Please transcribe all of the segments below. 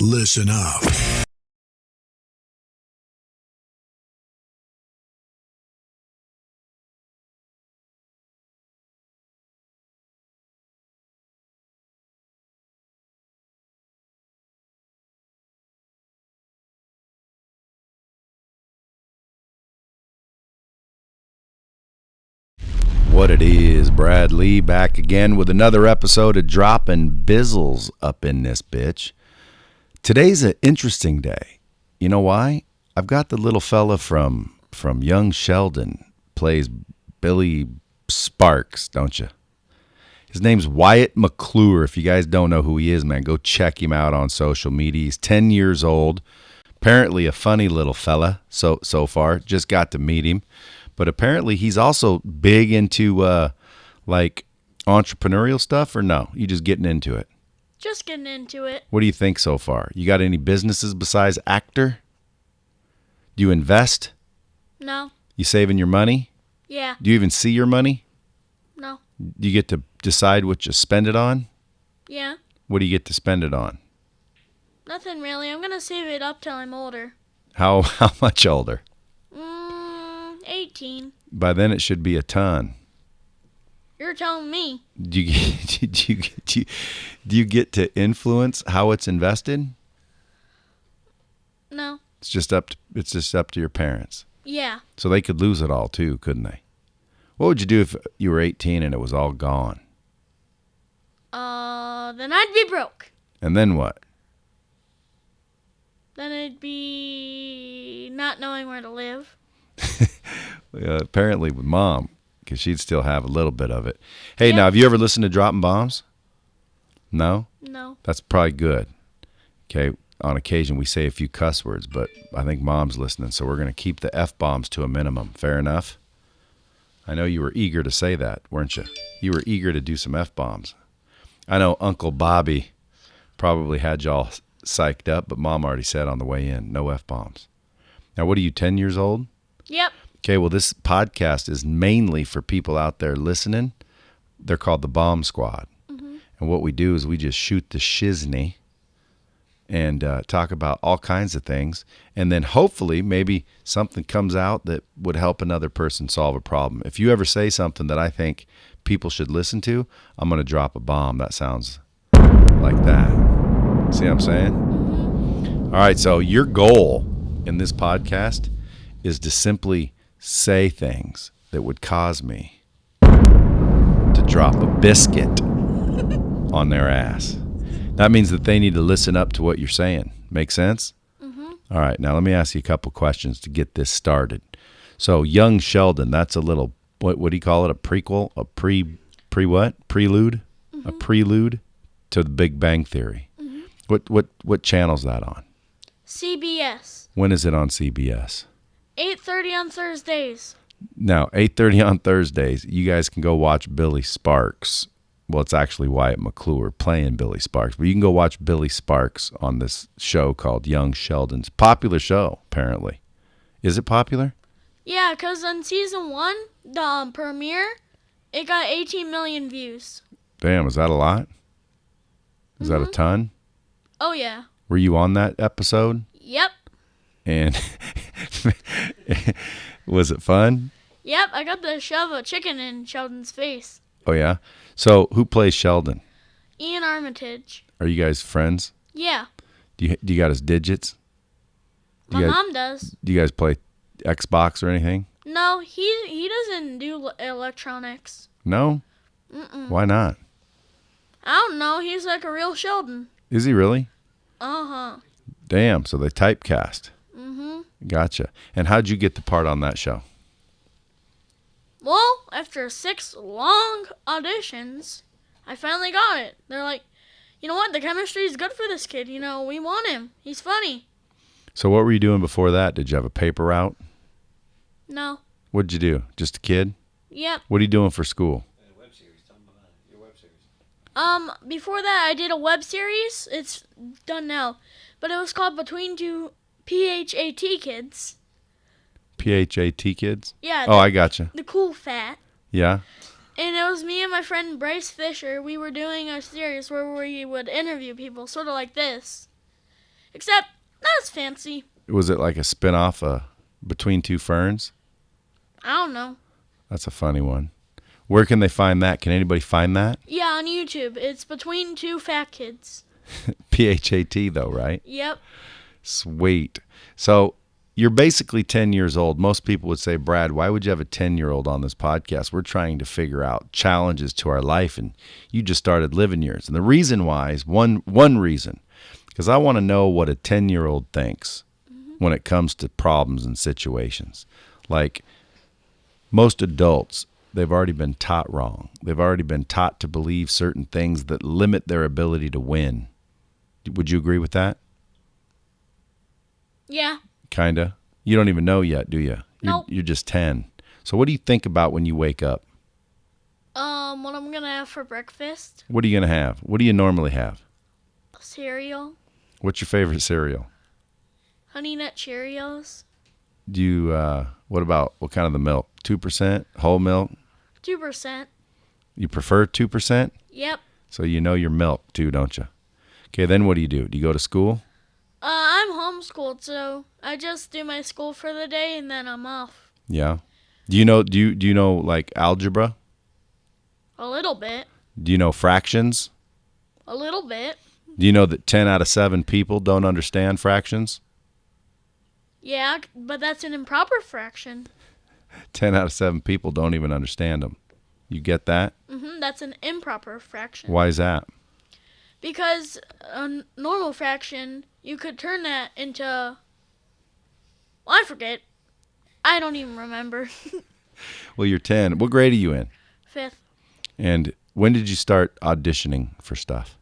Listen up. What it is, Brad Lee back again with another episode of Dropping Bizzles up in this bitch. Today's an interesting day. You know why? I've got the little fella from young Sheldon, plays Billy Sparks, don't you? His name's Wyatt McClure. If you guys don't know who he is, man, go check him out on social media. He's 10 years old. Apparently a funny little fella so far. Just got to meet him. But apparently he's also big into like entrepreneurial stuff, or no? You just getting into it? Just getting into it. What do you think so far? You got any businesses besides actor? Do you invest? No. You saving your money? Yeah. Do you even see your money? No. Do you get to decide what you spend it on? Yeah. What do you get to spend it on? Nothing really. I'm gonna save it up till I'm older. How much older? 18. By then it should be a ton. You're telling me. Do you get to influence how it's invested? No. It's just up to your parents. Yeah. So they could lose it all too, couldn't they? What would you do if you were 18 and it was all gone? Then I'd be broke. And then what? Then I'd be not knowing where to live. Apparently with Mom, because she'd still have a little bit of it. Hey, Yeah. Now, have you ever listened to Dropping Bombs? No? No. That's probably good. Okay, on occasion we say a few cuss words, but I think Mom's listening, so we're going to keep the F-bombs to a minimum. Fair enough? I know you were eager to say that, weren't you? You were eager to do some F-bombs. I know Uncle Bobby probably had y'all psyched up, but Mom already said on the way in, no F-bombs. Now, what are you, 10 years old? Yep. Okay, well, this podcast is mainly for people out there listening. They're called the Bomb Squad. Mm-hmm. And what we do is we just shoot the shizney and talk about all kinds of things. And then hopefully maybe something comes out that would help another person solve a problem. If you ever say something that I think people should listen to, I'm going to drop a bomb. That sounds like that. See what I'm saying? Mm-hmm. All right, so your goal in this podcast is to simply say things that would cause me to drop a biscuit on their ass. That means that they need to listen up to what you're saying. Make sense? Mm-hmm. All right, now let me ask you a couple questions to get this started. So, young Sheldon, that's a little, what do you call it? A prequel? A pre what? Prelude? Mm-hmm. A prelude to the Big Bang Theory. Mm-hmm. What channel's that on? CBS. When is it on CBS? 8:30 on Thursdays. Now, 8:30 on Thursdays, you guys can go watch Billy Sparks. Well, it's actually Wyatt McClure playing Billy Sparks. But you can go watch Billy Sparks on this show called Young Sheldon's. Popular show, apparently. Is it popular? Yeah, because on season 1, the premiere, it got 18 million views. Damn, is that a lot? Is that a ton? Oh, yeah. Were you on that episode? Yep. And was it fun? Yep, I got to shove a chicken in Sheldon's face. Oh, yeah? So who plays Sheldon? Ian Armitage. Are you guys friends? Yeah. Do you got his digits? My mom does. Do you guys play Xbox or anything? No, he doesn't do electronics. No? Mm-mm. Why not? I don't know. He's like a real Sheldon. Is he really? Uh-huh. Damn, so they typecast. Mm-hmm. Gotcha. And how'd you get the part on that show? Well, after 6 long auditions, I finally got it. They're like, you know what? The chemistry is good for this kid. You know, we want him. He's funny. So what were you doing before that? Did you have a paper route? No. What'd you do? Just a kid? Yep. What are you doing for school? Web series. Tell them about your web series. Before that, I did a web series. It's done now. But it was called Between Two PHAT Kids. PHAT kids? Yeah. Oh, I gotcha. The cool fat. Yeah? And it was me and my friend Bryce Fisher. We were doing a series where we would interview people, sort of like this. Except, that's fancy. Was it like a spin-off Between Two Ferns? I don't know. That's a funny one. Where can they find that? Can anybody find that? Yeah, on YouTube. It's Between Two Fat Kids. PHAT though, right? Yep. Sweet. So you're basically 10 years old. Most people would say, Brad, why would you have a 10-year-old on this podcast? We're trying to figure out challenges to our life, and you just started living yours. And the reason why is one reason, because I want to know what a 10-year-old thinks when it comes to problems and situations. Like most adults, they've already been taught wrong. They've already been taught to believe certain things that limit their ability to win. Would you agree with that? Yeah. Kinda. You don't even know yet, do you? Nope. You're just 10. So what do you think about when you wake up? What I'm gonna have for breakfast? What are you going to have? What do you normally have? Cereal. What's your favorite cereal? Honey Nut Cheerios. Do you, what kind of the milk? 2%? Whole milk? 2%. You prefer 2%? Yep. So you know your milk too, don't you? Okay, then what do? Do you go to school? I'm homeschooled, so I just do my school for the day and then I'm off. Yeah. Do you know like algebra? A little bit. Do you know fractions? A little bit. Do you know that 10 out of 7 people don't understand fractions? Yeah, but that's an improper fraction. 10 out of 7 people don't even understand them. You get that? That's an improper fraction. Why is that? Because a normal fraction, you could turn that into... Well, I forget. I don't even remember. Well, you're 10. What grade are you in? 5th. And when did you start auditioning for stuff?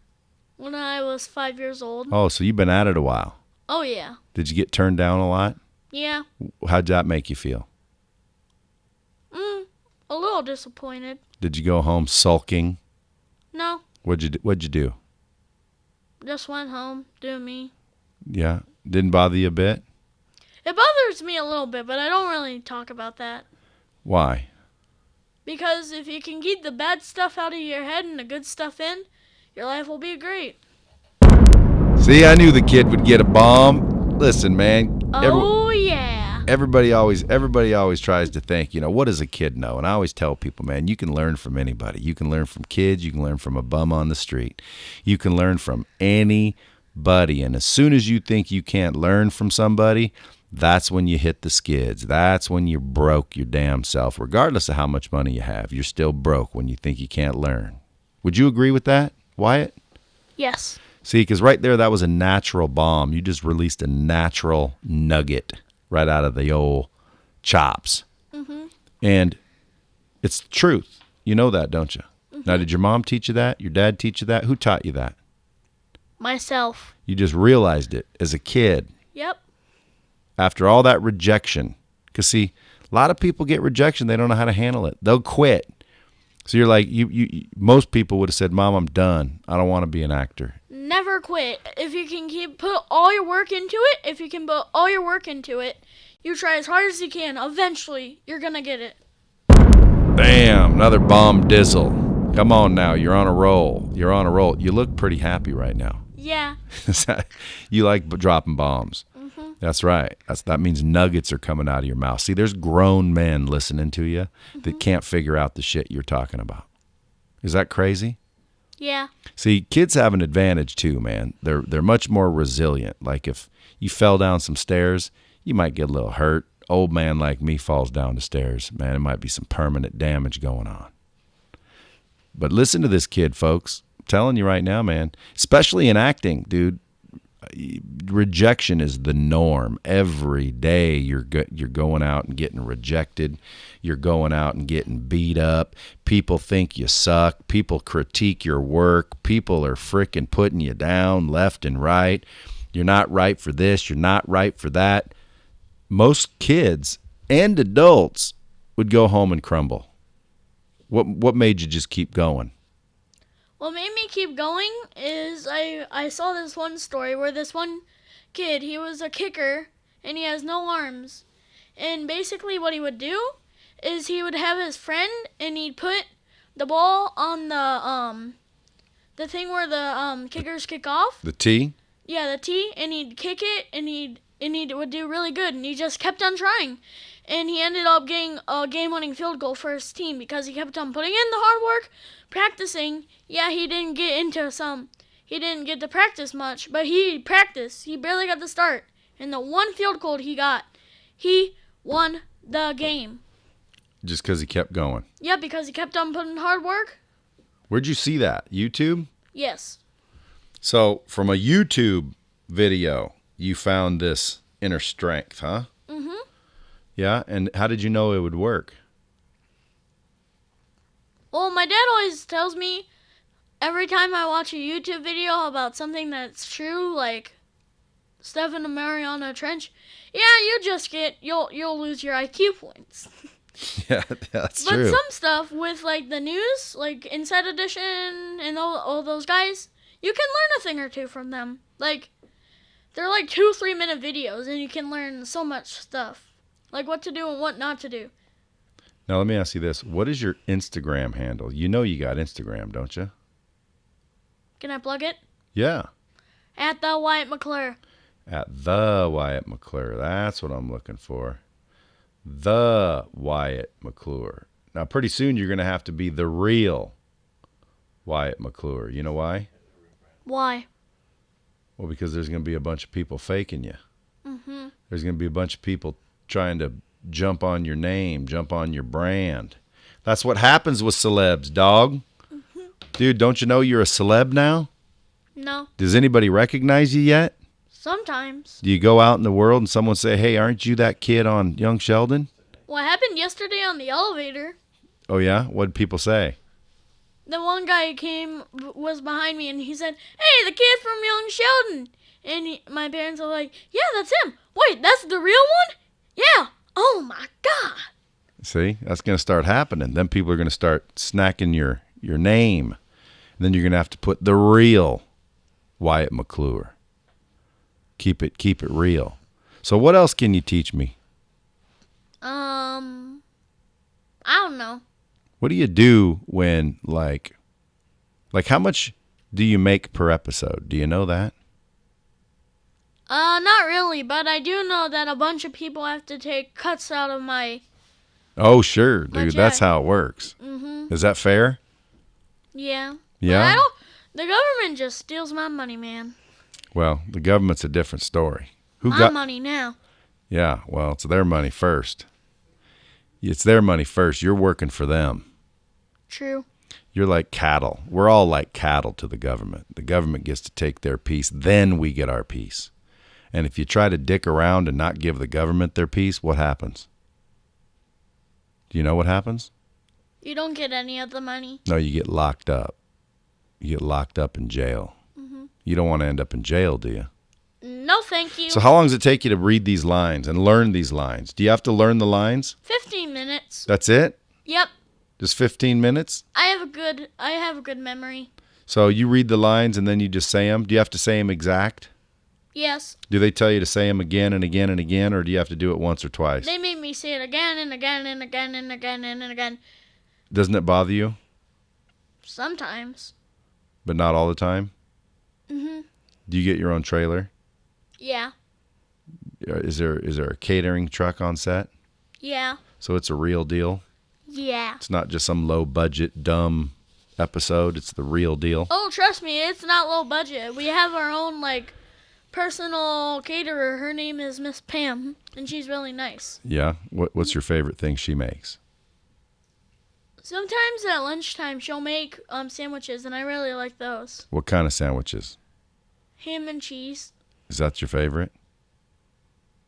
When I was 5 years old. Oh, so you've been at it a while. Oh, yeah. Did you get turned down a lot? Yeah. How'd that make you feel? A little disappointed. Did you go home sulking? No. What'd you do? Just went home, doing me. Yeah? Didn't bother you a bit? It bothers me a little bit, but I don't really talk about that. Why? Because if you can keep the bad stuff out of your head and the good stuff in, your life will be great. See, I knew the kid would get a bomb. Listen, man. Oh, yeah. Everybody always tries to think, what does a kid know? And I always tell people, man, you can learn from anybody. You can learn from kids. You can learn from a bum on the street. You can learn from anybody. And as soon as you think you can't learn from somebody, that's when you hit the skids. That's when you broke your damn self. Regardless of how much money you have, you're still broke when you think you can't learn. Would you agree with that, Wyatt? Yes. See, because right there, that was a natural bomb. You just released a natural nugget right out of the old chops. And it's the truth. You know that, don't you? Now, did your mom teach you that? Your dad teach you that? Who taught you that? Myself. You just realized it as a kid. Yep. After all that rejection. Because, see, a lot of people get rejection. They don't know how to handle it. They'll quit. So you're like, most people would have said, Mom, I'm done. I don't want to be an actor. Never quit. If you can put all your work into it, you try as hard as you can. Eventually, you're going to get it. Bam, another bomb dizzle. Come on now, you're on a roll. You look pretty happy right now. Yeah. You like dropping bombs. That's right. That means nuggets are coming out of your mouth. See, there's grown men listening to you that can't figure out the shit you're talking about. Is that crazy? Yeah. See, kids have an advantage too, man. They're much more resilient. Like if you fell down some stairs, you might get a little hurt. Old man like me falls down the stairs, man, it might be some permanent damage going on. But listen to this kid, folks. I'm telling you right now, man, especially in acting, dude. Rejection is the norm. Every day you're going out and getting rejected. You're going out and getting beat up. People think you suck. People critique your work. People are freaking putting you down left and right. You're not right for this. You're not right for that. Most kids and adults would go home and crumble. What made you just keep going? What made me keep going is I saw this one story where this one kid, he was a kicker and he has no arms. And basically what he would do is he would have his friend and he'd put the ball on the thing where the kickers kick off. The tee? Yeah, the tee, and he'd kick it, and he would do really good, and he just kept on trying. And he ended up getting a game-winning field goal for his team because he kept on putting in the hard work, practicing. Yeah, he didn't get to practice much, but he practiced. He barely got the start. And the one field goal he got, he won the game. Just because he kept going. Yeah, because he kept on putting hard work. Where'd you see that? YouTube? Yes. So from a YouTube video, you found this inner strength, huh? Mm-hmm. Yeah, and how did you know it would work? Well, my dad always tells me every time I watch a YouTube video about something that's true, like stuff in the Mariana Trench, yeah, you'll lose your IQ points. Yeah, that's But true. some stuff with like the news, like Inside Edition and all those guys, you can learn a thing or two from them. Like, they're like 2-3 minute videos, and you can learn so much stuff. Like what to do and what not to do. Now, let me ask you this. What is your Instagram handle? You know you got Instagram, don't you? Can I plug it? Yeah. At the Wyatt McClure. At the Wyatt McClure. That's what I'm looking for. The Wyatt McClure. Now, pretty soon you're going to have to be the real Wyatt McClure. You know why? Why? Well, because there's going to be a bunch of people faking you. Mm-hmm. There's going to be a bunch of people trying to jump on your name, jump on your brand. That's what happens with celebs, dog. Mm-hmm. Dude, don't you know you're a celeb now? No. Does anybody recognize you yet? Sometimes. Do you go out in the world and someone say, hey, aren't you that kid on Young Sheldon? What happened yesterday on the elevator? Oh, yeah? What did people say? The one guy was behind me, and he said, hey, the kid from Young Sheldon. And my parents are like, yeah, that's him. Wait, that's the real one? Yeah. Oh, my God. See, that's going to start happening. Then people are going to start snacking your name. And then you're going to have to put the real Wyatt McClure. Keep it real. So what else can you teach me? I don't know. What do you do when, like how much do you make per episode? Do you know that? Not really, but I do know that a bunch of people have to take cuts out of my... Oh, sure, dude. Legit. That's how it works. Mm-hmm. Is that fair? Yeah. Yeah? The government just steals my money, man. Well, the government's a different story. My money now. Yeah, well, it's their money first. It's their money first. You're working for them. True. You're like cattle. We're all like cattle to the government. The government gets to take their piece, then we get our piece. And if you try to dick around and not give the government their piece, what happens? Do you know what happens? You don't get any of the money. No, you get locked up. You get locked up in jail. Mm-hmm. You don't want to end up in jail, do you? No, thank you. So how long does it take you to read these lines and learn these lines? Do you have to learn the lines? 15 minutes. That's it? Yep. Just 15 minutes? I have a good memory. So you read the lines and then you just say them? Do you have to say them exact? Yes. Do they tell you to say them again and again and again, or do you have to do it once or twice? They made me say it again and again and again and again and again. Doesn't it bother you? Sometimes. But not all the time? Mm-hmm. Do you get your own trailer? Yeah. Is there a catering truck on set? Yeah. So it's a real deal? Yeah. It's not just some low-budget, dumb episode. It's the real deal? Oh, trust me, it's not low budget. We have our own, personal caterer. Her name is Miss Pam, and she's really nice. Yeah? What's your favorite thing she makes? Sometimes at lunchtime, she'll make sandwiches, and I really like those. What kind of sandwiches? Ham and cheese. Is that your favorite?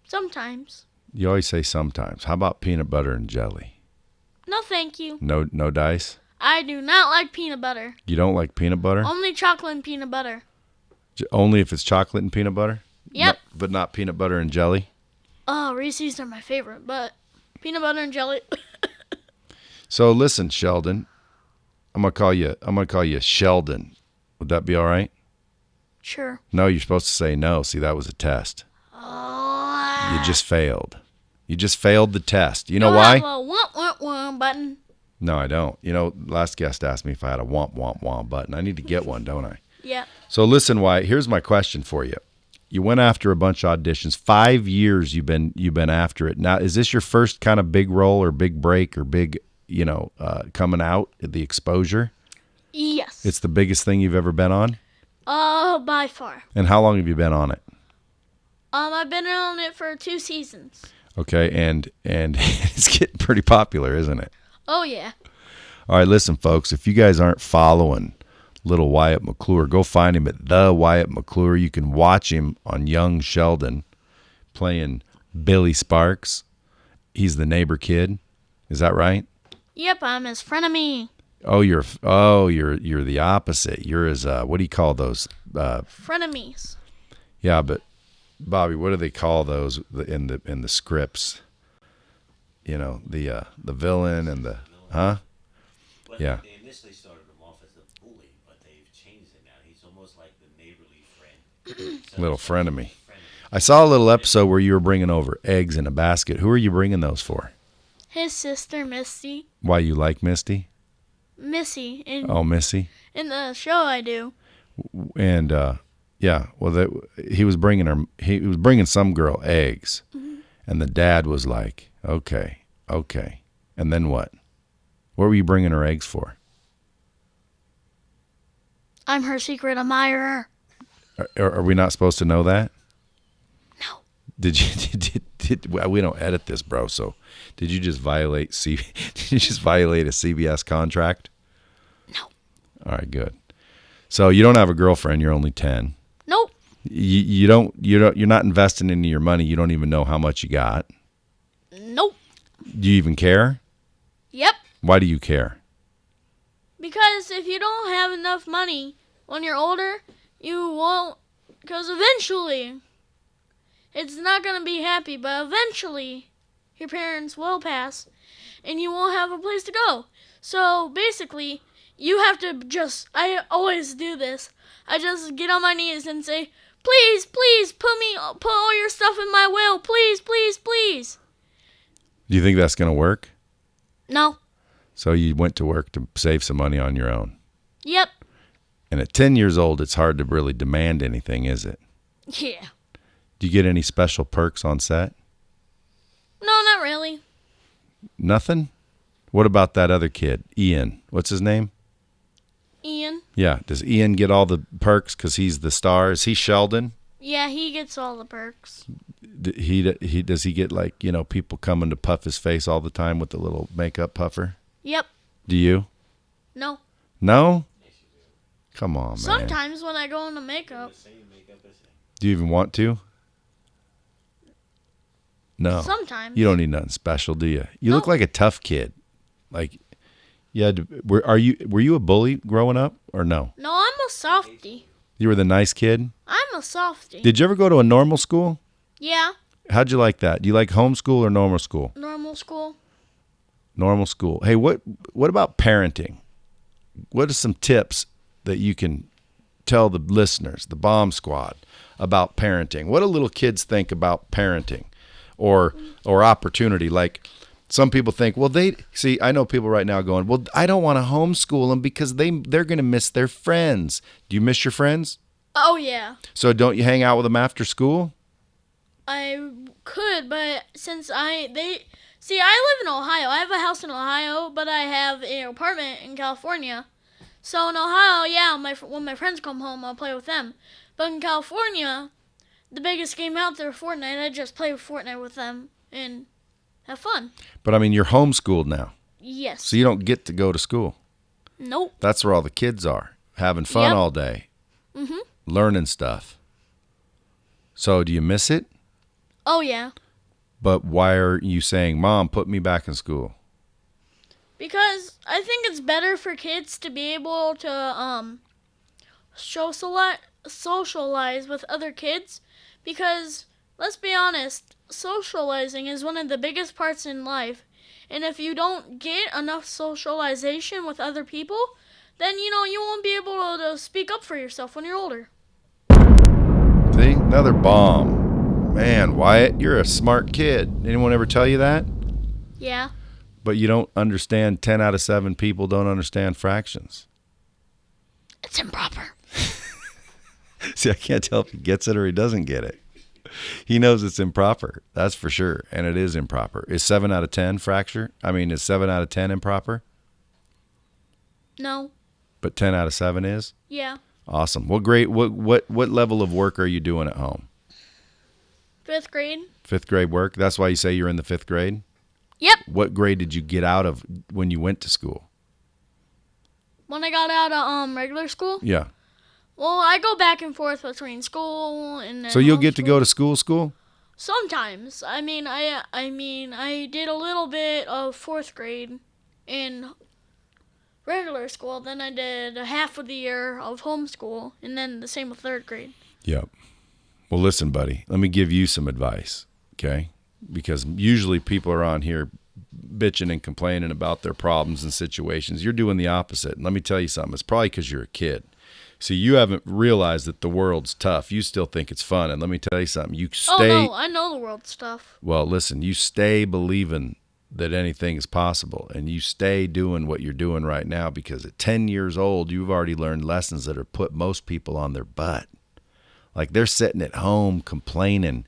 Sometimes. You always say sometimes. How about peanut butter and jelly? No, thank you. No dice? I do not like peanut butter. You don't like peanut butter? Only chocolate and peanut butter. Only if it's chocolate and peanut butter? Yep. But not peanut butter and jelly? Oh, Reese's are my favorite, but peanut butter and jelly. So listen, Sheldon. I'm gonna call you Sheldon. Would that be all right? Sure. No, you're supposed to say no. See, that was a test. Oh. You just failed. You just failed the test. You know I why? have a womp button. No, I don't. You know, last guest asked me if I had a womp womp womp button. I need to get one, don't I? Yeah. So listen, Wyatt, here's my question for you. You went after a bunch of auditions. 5 years you've been after it. Now, is this your first kind of big role or big break or big, coming out, the exposure? Yes. It's the biggest thing you've ever been on? By far. And how long have you been on it? I've been on it for 2 seasons. Okay, and it's getting pretty popular, isn't it? Oh, yeah. All right, listen, folks, if you guys aren't following little Wyatt McClure, go find him at the Wyatt McClure. You can watch him on Young Sheldon playing Billy Sparks. He's the neighbor kid. Is that right? Yep, I'm his frenemy. Oh, you're the opposite. You're his what do you call those? Frenemies. Yeah, but Bobby, what do they call those in the scripts? The villain and the But yeah. they initially started him off as a bully, but they've changed it now. He's almost like the neighborly friend. Little frenemy. I saw a little episode where you were bringing over eggs in a basket. Who are you bringing those for? His sister, Misty. Why, you like Misty? Missy. Oh, Missy. In the show I do. And yeah, well, he was bringing some girl eggs, and the dad was like, okay, and then what? What were you bringing her eggs for? I'm her secret admirer. Are we not supposed to know that? No. Did you? Well, we don't edit this, bro. So, did you just violate Did you just violate a CBS contract? No. All right, good. So you don't have a girlfriend. You're only 10. Nope. You're not investing into your money. You don't even know how much you got. Nope. Do you even care? Yep. Why do you care? Because if you don't have enough money when you're older, you won't. Because eventually, it's not going to be happy, but eventually, your parents will pass, and you won't have a place to go. So basically, you have to I always do this. I just get on my knees and say, please, please, put all your stuff in my will. Please, please, please. Do you think that's going to work? No. So you went to work to save some money on your own. Yep. And at 10 years old, it's hard to really demand anything, is it? Yeah. Do you get any special perks on set? No, not really. Nothing? What about that other kid, Ian? What's his name? Ian. Yeah. Does Ian get all the perks because he's the star? Is he Sheldon? Yeah, he gets all the perks. Does he get like, people coming to puff his face all the time with the little makeup puffer? Yep. Do you? No. No? Come on, man. Sometimes when I go into makeup. Do you even want to? No. Sometimes. You don't need nothing special, do you? You look like a tough kid. Like, yeah. Were you a bully growing up or no? No, I'm a softie. You were the nice kid? I'm a softie. Did you ever go to a normal school? Yeah. How'd you like that? Do you like homeschool or normal school? Normal school. Normal school. Hey, what about parenting? What are some tips that you can tell the listeners, the Bomb Squad, about parenting? What do little kids think about parenting or opportunity? Like some people think, well, I know people right now going, well, I don't want to homeschool them because they're going to miss their friends. Do you miss your friends? Oh, yeah. So don't you hang out with them after school? I could, but since I live in Ohio. I have a house in Ohio, but I have an apartment in California. So in Ohio, yeah, when my friends come home, I'll play with them. But in California, the biggest game out there, Fortnite, I just play Fortnite with them and have fun. But I mean, you're homeschooled now. Yes. So you don't get to go to school. Nope. That's where all the kids are, having fun all day, learning stuff. So do you miss it? Oh, yeah. But why are you saying, Mom, put me back in school? Because I think it's better for kids to be able to socialize with other kids. Because, let's be honest, socializing is one of the biggest parts in life. And if you don't get enough socialization with other people, then, you won't be able to speak up for yourself when you're older. See? Another bomb. Man, Wyatt, you're a smart kid. Anyone ever tell you that? Yeah. But you don't understand 10 out of 7 people don't understand fractions. It's improper. See, I can't tell if he gets it or he doesn't get it. He knows it's improper. That's for sure. And it is improper. Is 7 out of 10 fracture? I mean, is 7 out of 10 improper? No. But 10 out of 7 is? Yeah. Awesome. What grade, what level of work are you doing at home? 5th grade. 5th grade work? That's why you say you're in the 5th grade? Yep. What grade did you get out of when you went to school? When I got out of regular school. Yeah. Well, I go back and forth between school and then So you'll get to go to school? Sometimes. I mean, I did a little bit of 4th grade in regular school. Then I did a half of the year of homeschool, and then the same with 3rd grade. Yep. Well, listen, buddy, let me give you some advice, okay? Because usually people are on here bitching and complaining about their problems and situations. You're doing the opposite. And let me tell you something. It's probably because you're a kid. See, you haven't realized that the world's tough. You still think it's fun. And let me tell you something. You stay. Oh, no, I know the world's tough. Well, listen, you stay believing that anything is possible. And you stay doing what you're doing right now, because at 10 years old, you've already learned lessons that are put most people on their butt. Like they're sitting at home complaining,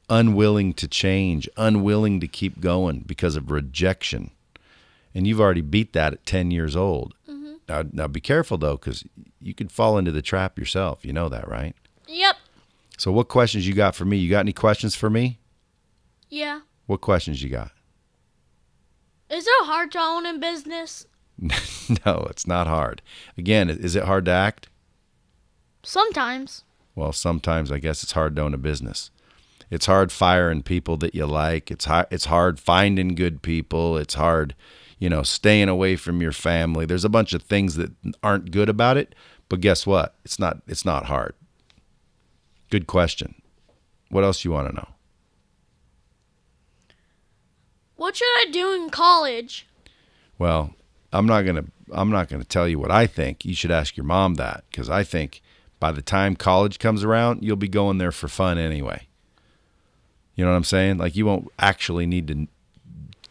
unwilling to change, unwilling to keep going because of rejection. And you've already beat that at 10 years old. Mm-hmm. Now be careful, though, because you could fall into the trap yourself. You know that, right? Yep. So what questions you got for me? You got any questions for me? Yeah. What questions you got? Is it hard to own a business? No, it's not hard. Again, is it hard to act? Sometimes. Well, sometimes I guess it's hard to own a business. It's hard firing people that you like. It's hard finding good people. It's hard, staying away from your family. There's a bunch of things that aren't good about it, but guess what? It's not hard. Good question. What else you want to know? What should I do in college? Well, I'm not going to tell you what I think. You should ask your mom that, because I think by the time college comes around, you'll be going there for fun anyway. You know what I'm saying? Like, you won't actually need to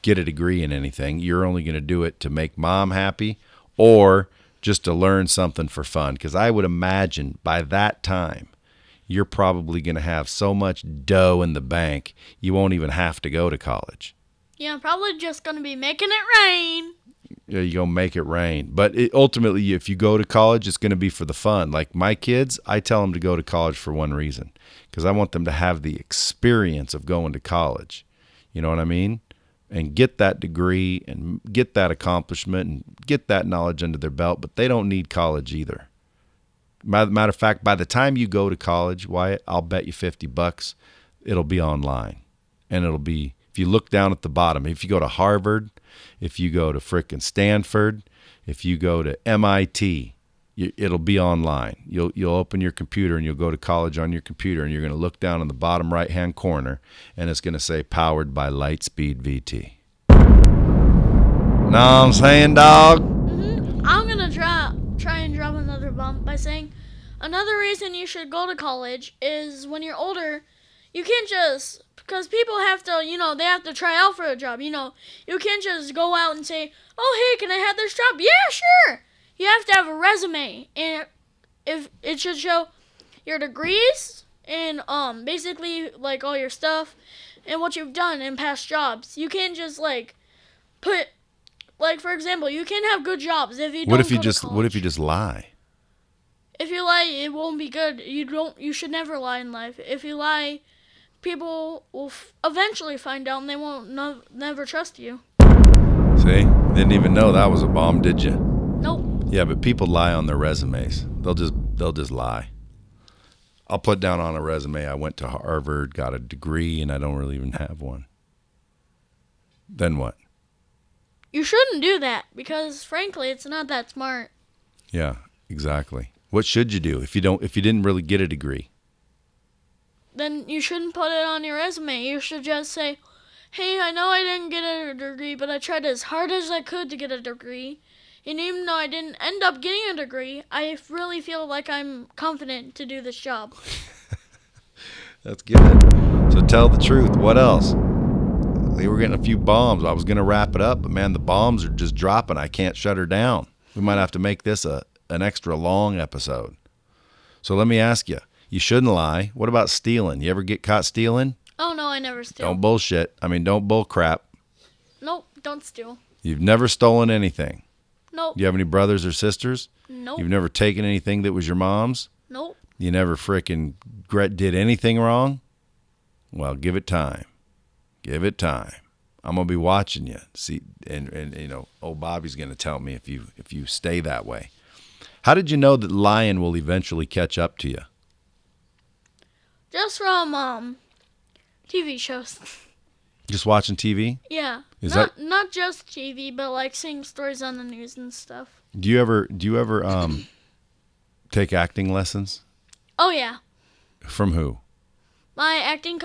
get a degree in anything. You're only going to do it to make mom happy or just to learn something for fun. Because I would imagine by that time, you're probably going to have so much dough in the bank, you won't even have to go to college. Yeah, I'm probably just going to be making it rain. Yeah, you're going to make it rain. But ultimately, if you go to college, it's going to be for the fun. Like my kids, I tell them to go to college for one reason, because I want them to have the experience of going to college. You know what I mean? And get that degree and get that accomplishment and get that knowledge under their belt. But they don't need college either. Matter of fact, by the time you go to college, Wyatt, I'll bet you $50 it'll be online. And it'll be, if you look down at the bottom, if you go to Harvard, if you go to frickin' Stanford, if you go to MIT, it'll be online. You'll open your computer and you'll go to college on your computer, and you're going to look down in the bottom right-hand corner, and it's going to say powered by Lightspeed VT. Know what I'm saying, dog? Mm-hmm. I'm going to try and drop another bomb by saying another reason you should go to college is when you're older, you can't just, because people have to, they have to try out for a job. You can't just go out and say, oh, hey, can I have this job? Yeah, sure. You have to have a resume, and if it should show your degrees and basically like all your stuff and what you've done in past jobs. You can't just put, for example, you can't have good jobs if you don't What if you just lie? If you lie, it won't be good. You should never lie in life. If you lie, people will eventually find out, and they won't never trust you. See? Didn't even know that was a bomb, did you? Nope. Yeah, but people lie on their resumes. They'll just lie. I'll put down on a resume, I went to Harvard, got a degree, and I don't really even have one. Then what? You shouldn't do that, because frankly, it's not that smart. Yeah, exactly. What should you do if you didn't really get a degree? Then you shouldn't put it on your resume. You should just say, hey, I know I didn't get a degree, but I tried as hard as I could to get a degree. And even though I didn't end up getting a degree, I really feel like I'm confident to do this job. That's good. So tell the truth. What else? They were getting a few bombs. I was going to wrap it up, but man, the bombs are just dropping. I can't shut her down. We might have to make this an extra long episode. So let me ask you. You shouldn't lie. What about stealing? You ever get caught stealing? Oh, no, I never steal. Don't bullshit. Don't bull crap. Nope, don't steal. You've never stolen anything. Nope. You have any brothers or sisters? Nope. You've never taken anything that was your mom's? Nope. You never frickin' did anything wrong? Well, give it time. Give it time. I'm gonna be watching you. See, and you know, old Bobby's gonna tell me if you stay that way. How did you know that lying will eventually catch up to you? Just from TV shows. Just watching TV? Yeah. Is not just TV, but like seeing stories on the news and stuff. Do you ever take acting lessons? Oh yeah. From who? My acting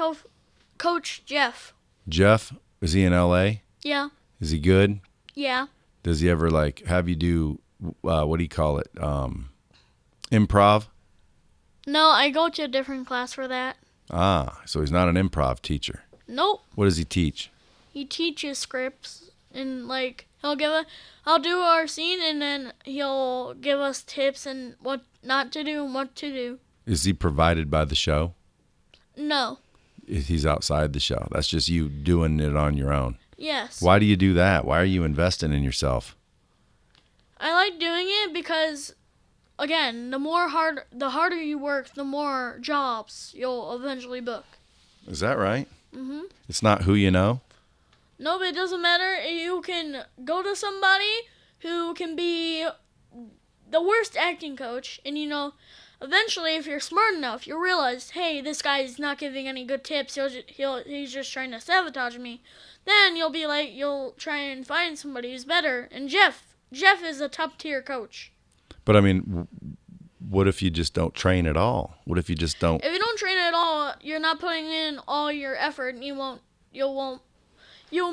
coach Jeff. Jeff? Is he in LA? Yeah. Is he good? Yeah. Does he ever have you do what do you call it? Improv? No, I go to a different class for that. Ah, so he's not an improv teacher. Nope. What does he teach? He teaches scripts and I'll do our scene and then he'll give us tips and what not to do and what to do. Is he provided by the show? No. He's outside the show. That's just you doing it on your own. Yes. Why do you do that? Why are you investing in yourself? I like doing it because, again, the harder you work, the more jobs you'll eventually book. Is that right? Mhm. It's not who you know? No, but it doesn't matter. You can go to somebody who can be the worst acting coach, and eventually, if you're smart enough, you'll realize, hey, this guy's not giving any good tips. He's just trying to sabotage me. Then you'll try and find somebody who's better. And Jeff is a top tier coach. But what if you just don't train at all? What if you just don't? If you don't train at all, you're not putting in all your effort, and you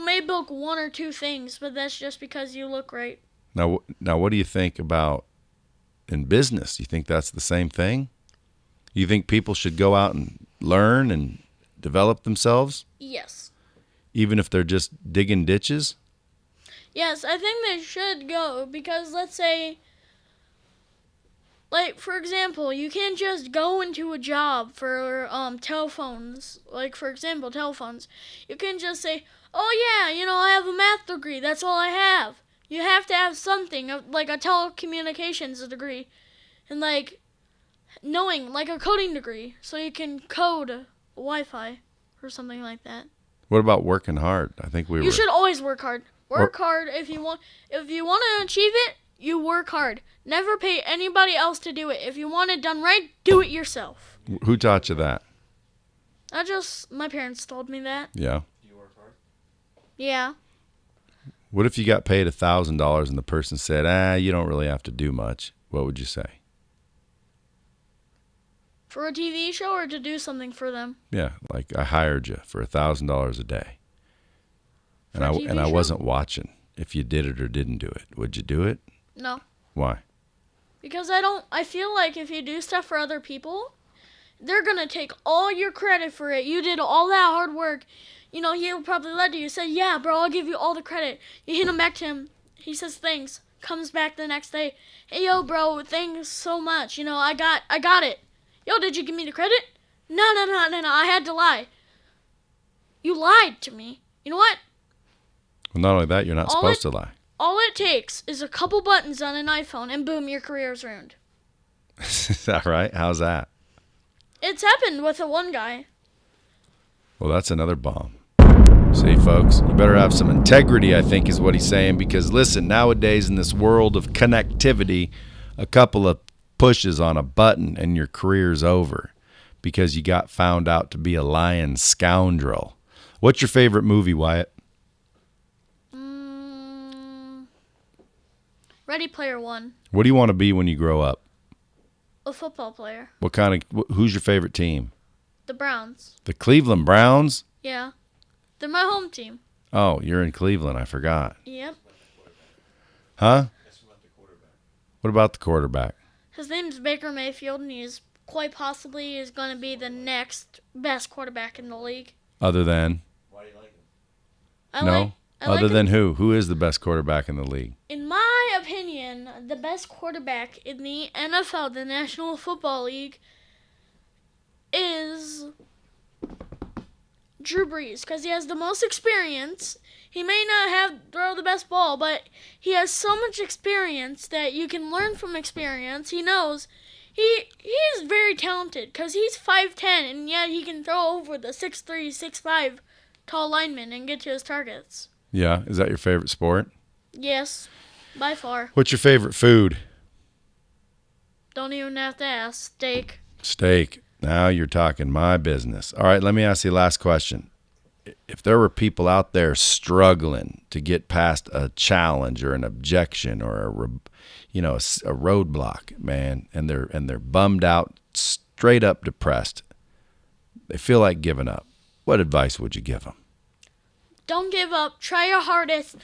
may book one or two things, but that's just because you look right. Now, what do you think about in business? You think that's the same thing? You think people should go out and learn and develop themselves? Yes. Even if they're just digging ditches? Yes, I think they should go because let's say, for example, you can't just go into a job for telephones. For example, telephones. You can just say, oh yeah, I have a math degree. That's all I have. You have to have something, like a telecommunications degree. And knowing, a coding degree. So you can code Wi-Fi or something like that. What about working hard? I think You should always work hard. Work hard if you want to achieve it, you work hard. Never pay anybody else to do it. If you want it done right, do it yourself. Who taught you that? My parents told me that. Yeah. You work hard? Yeah. What if you got paid $1,000 and the person said, you don't really have to do much? What would you say? For a TV show or to do something for them? Yeah, I hired you for $1,000 a day. And I wasn't watching if you did it or didn't do it. Would you do it? No. Why? Because I feel like if you do stuff for other people, they're going to take all your credit for it. You did all that hard work. He'll probably lie to you. Say, yeah, bro, I'll give you all the credit. You hit him back to him. He says thanks. Comes back the next day. Hey, yo, bro, thanks so much. I got it. Yo, did you give me the credit? No. I had to lie. You lied to me. You know what? Well, not only that, you're not supposed to lie. All it takes is a couple buttons on an iPhone, and boom, your career's ruined. Is that right? How's that? It's happened with one guy. Well, that's another bomb. See, folks, you better have some integrity, I think is what he's saying, because listen, nowadays in this world of connectivity, a couple of pushes on a button and your career's over because you got found out to be a lying scoundrel. What's your favorite movie, Wyatt? Ready Player One. What do you want to be when you grow up? A football player. Who's your favorite team? The Browns. The Cleveland Browns? Yeah. They're my home team. Oh, you're in Cleveland. I forgot. Yep. Huh? What about the quarterback? His name's Baker Mayfield, and he's quite possibly is going to be the next best quarterback in the league. Other than? Why do you like him? Other than who? Who is the best quarterback in the league? In my opinion, the best quarterback in the NFL, the National Football League, is Drew Brees, because he has the most experience. He may not have throw the best ball, but he has so much experience that you can learn from experience. He knows. He is very talented because he's 5'10", and yet he can throw over the 6'3", 6'5" tall lineman and get to his targets. Yeah. Is that your favorite sport? Yes, by far. What's your favorite food? Don't even have to ask. Steak. Steak. Now you're talking my business. All right, let me ask you the last question. If there were people out there struggling to get past a challenge or an objection or a roadblock, man, and they're bummed out, straight up depressed, they feel like giving up, what advice would you give them? Don't give up. Try your hardest.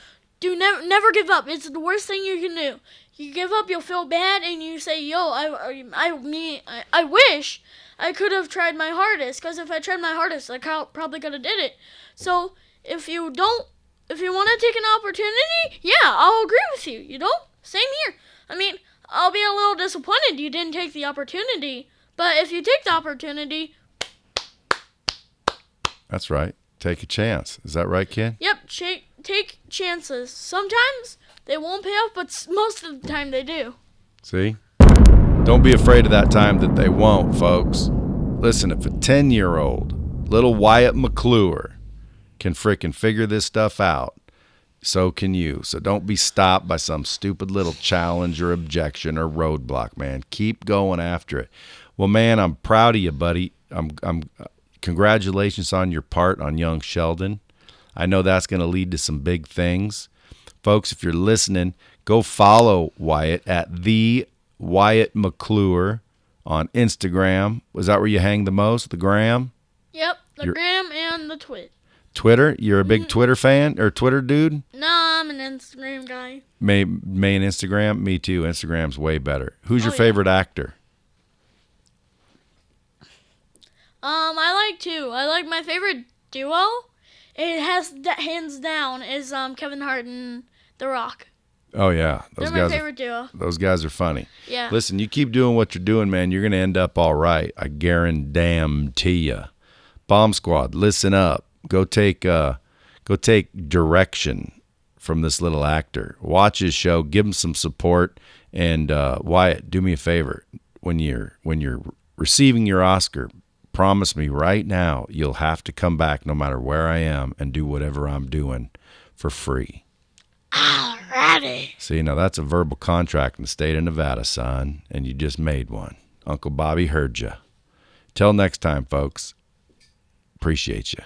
Never give up. It's the worst thing you can do. You give up, you'll feel bad, and you say, "Yo, I wish I could have tried my hardest. Because if I tried my hardest, I probably could have did it." So if you want to take an opportunity, yeah, I'll agree with you. You don't? Same here. I mean, I'll be a little disappointed you didn't take the opportunity. But if you take the opportunity, that's right. Take a chance. Is that right, kid? Yep. Take chances. Sometimes they won't pay off, but most of the time they do. See? Don't be afraid of that time that they won't, folks. Listen, if a 10-year-old, little Wyatt McClure, can frickin' figure this stuff out, so can you. So don't be stopped by some stupid little challenge or objection or roadblock, man. Keep going after it. Well, man, I'm proud of you, buddy. Congratulations on your part on young Sheldon. I know that's going to lead to some big things. Folks, if you're listening, go follow Wyatt at the Wyatt McClure on Instagram. Was that where you hang the most? The gram? Yep, the gram and the twit. Twitter? You're a big Twitter fan or Twitter dude? No, I'm an Instagram guy. Main Instagram? Me too. Instagram's way better. Who's your favorite actor? I like two. I like my favorite duo. It has hands down is Kevin Hart and The Rock. Oh yeah, they're my favorite duo. Those guys are funny. Yeah. Listen, you keep doing what you're doing, man. You're gonna end up all right. I guarantee you. Bomb Squad, listen up. Go take direction from this little actor. Watch his show. Give him some support. And Wyatt, do me a favor. When you're receiving your Oscar, promise me right now you'll have to come back no matter where I am and do whatever I'm doing for free. Alrighty. See, now that's a verbal contract in the state of Nevada, son, and you just made one. Uncle Bobby heard you. Till next time, folks. Appreciate you.